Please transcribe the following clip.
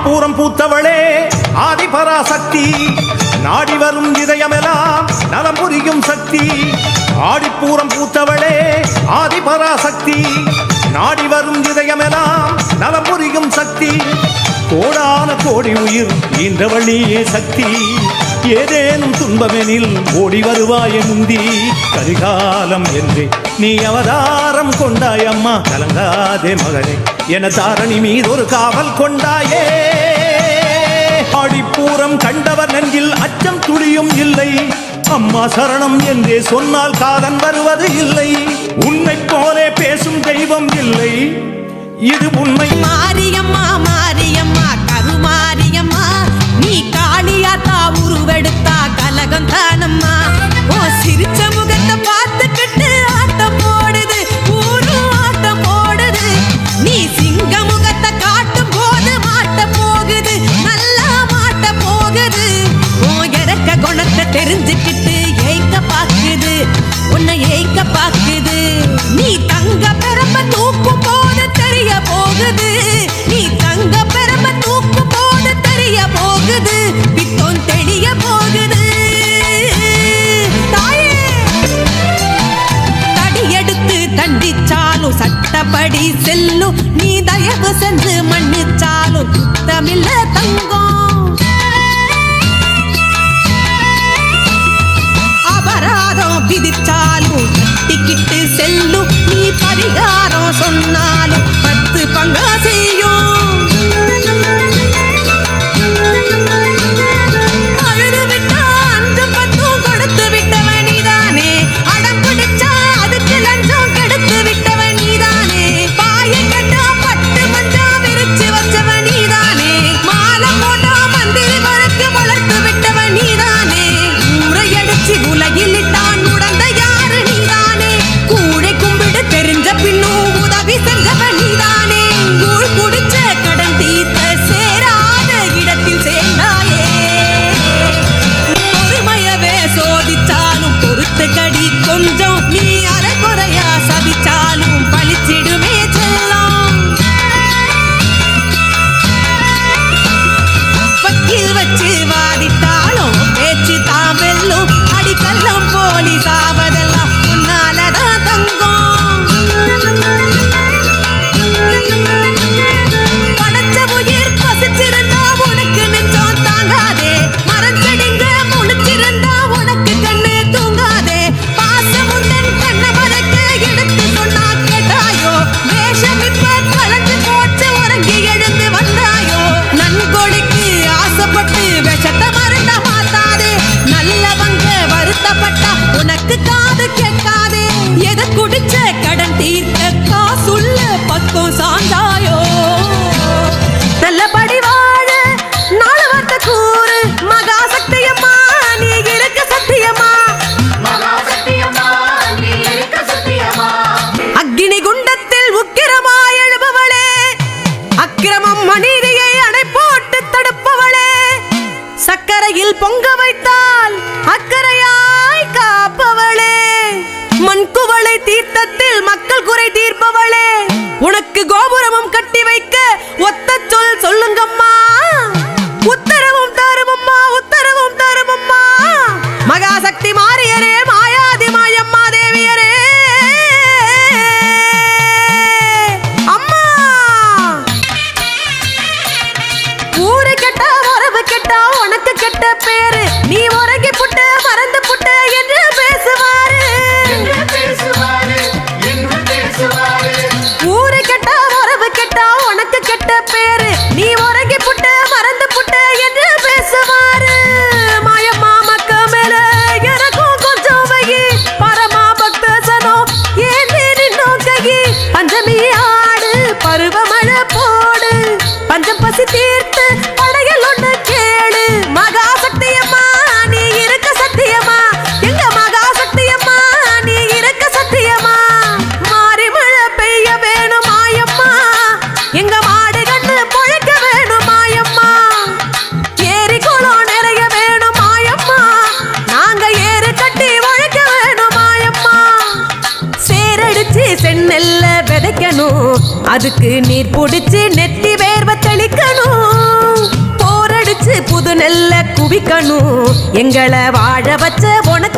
ஆடிப்பூரம் பூத்தவளே ஆதிபராசக்தி நாடி வரும் இதயமெல்லாம் நலம் புரியும் சக்தி ஆடிப்பூரம் பூத்தவளே ஆதிபராசக்தி நாடி வரும் இதயமெல்லாம் நலம் புரியும் சக்தி கோடான கோடி உயிர் ஈன்றவழியே சக்தி ஏதேனும் துன்பமெனில் ஓடி வருவாய முந்தி கரிகாலம் என்று நீ அவதாரம் கொண்டாயம்மா கலங்காதே மகனே என தாரணி மீது ஒரு காவல் கொண்டாயே ஆடிப்பூரம் கண்டவர் நெஞ்சில் அச்சம் துளியும் இல்லை அம்மா சரணம் என்றே சொன்னால் காதன் வருவது இல்லை உன்னை போலே பேசும் தெய்வம் இல்லை இது உண்மை மாரியம்மா மாரியம்மா கருமாரியம்மா நீ காளியாத்தா உருவெடுத்தா கலகம் தானம்மா ஓ சிரிச்ச முகத்தை பார்த்துக்கிட்டு ஆட்டம் போடுது ஊரும் ஆட்டம் போடுது நீ சிங்க முகத்தை காட்டும் போது மாட்ட போகுது நல்லா மாட்ட போகுது ஓ இறக்க குணத்தை தெரிஞ்சுக்கிட்டு ஏய்க்க பாக்குது உன்னை ஏய்க்க பாக்குது நீ தங்க பெரம்ப தூக்கும் போது தெரிய போகுது நீ தங்க பெரம்ப தூக்கும் போது தெரிய போகுது பித்தோன் தெரிய போகுது தாயே தடியெடுத்து தண்டிச்சாலும் சட்டப்படி செல்லும் நீ தயவு சென்று மன்னிச்சாலும் குத்தமில்ல தங்கம் அபராதம் விதிச்சாலும் கட்டிக்கிட்டு செல்லும் நீ பரிகாரம் சொன்னாலும் 10 பங்கா செய்யும் அழுது விட்டா 5 10 கொடுத்து விட்டவன் நீதானே அடம் பிடிச்சா அதுக்கு லஞ்சம் கெடுத்து விட்டவன் நீதானே பாயை கட்டா பட்டு மஞ்சா விரிச்சு வச்சவன் நீதானே மாலை போட்டா மந்திரி வழக்கு வளர்த்து விட்டவன் நீதானே ஊரை அடிச்சு உலகில் இட்டான் உடந்த யாரு நீதானே கூடை கும்பிடு தெரிஞ்ச பின்னும் உதவி செஞ்சவன் நீதானே கூழ் குடிச்ச கடன் தீர்த்த சேராத இடத்தில் சேர்ந்தாயே பொறுமையவே சோதிச்சாலும் பொறுத்து கடி கொஞ்சம் நீ அரைக்குறையா சதிச்சாலும் பழிச்சிடுமே செல்லம் வக்கீல் வச்சு வாதிட்டாலும் பேச்சு தான் வெல்லும் அடிக்கல்லம் போலி சாவதெல்லாம் உன்னாலதான் தங்கம் படைச்ச உயிர் பசிச்சிருந்தா உனக்கு நெஞ்சம் தாங்காதே மரஞ்செடிங்க முழிச்சிருந்தா உனக்கு கண்ணு தூங்காதே பாசமுண்டன் கண்ண மறைக்க எடுத்து சொன்னா கேட்டாயோ வேஷம் இப்ப கலந்து போச்சு உறங்கி எழுந்து வந்தாயோ நன்கொடைக்கு ஆசைப்பட்டு விஷத்தை மருந்த மாத்தாதே நல்லவங்க வருத்தப்பட்டா உனக்கு காது கேட்காதே எதை குடிச்ச கடன் தீர்க்க காசுள்ள பக்கம் சாந்தாயோ நல்லபடி வாழ 4 வார்த்தை கூறு மகா சக்தியம்மா நீ இருக்க சத்தியம்மா அக்னி குண்டத்தில் உக்கிரமா எழுபவளே அக்கிரமம் மனிதியை அணை போட்டு தடுப்பவளே சக்கரையில் பொங்க வைத்தால் அக்கறையாய் காப்பவளே மண்குவளை தீர்த்தத்தில் மக்கள் குறை தீர்ப்பவளே உனக்கு கோபுரமும் கட்டி வைக்க ஒத்த சொல் சொல்லுங்கம்மா உத்தரவும் தருமம்மா உத்தரவும் தருமம்மா மகாசக்தி மாரியரே மாயாதி மாயம்மா தேவியரே அம்மா ஊரு கெட்டா உறவு கெட்டா உனக்கு கெட்ட பேரு நீ உறங்கி புட்டு மறந்து புட்டு என்று பேசுவாரு ஊரு கெட்டா உறவு கெட்டா உனக்கு கெட்ட பேரு நீ உறங்கி புட்டு மறந்து புட்டு என்று பேசுவாரு மாயம்மா மக்க மேல எனக்கும் கொஞ்சம் வகி பரமா பக்தசனோ ஏந்தி நின்னோம் ககி பஞ்சமி ஆடு பருவமழை போடு பஞ்சம் பசி தீர்த்து படையல் ஒன்று கேளு மகா சக்தியம்மா நீ இருக்க சத்தியமா எங்க மகா சக்தியம்மா நீ இருக்க சத்தியமா மாறி மழை பெய்ய வேணும் மாயம்மா எங்க மாடு கண்ணு பொழைக்க வேணும் மாயம்மா ஏரி குளம் நிறைய வேணும் மாயம்மா நாங்க ஏறு கட்டி உழைக்க வேணும் மாயம்மா சேரடிச்சு செந்நெல்ல விதைக்கணும் அதுக்கு நீர் புடிச்சு நெத்தி வேர்வை தெளிக்கணும் புது நெல்ல குவிக்கணும் எங்களை வாழ வச்ச உனக்கு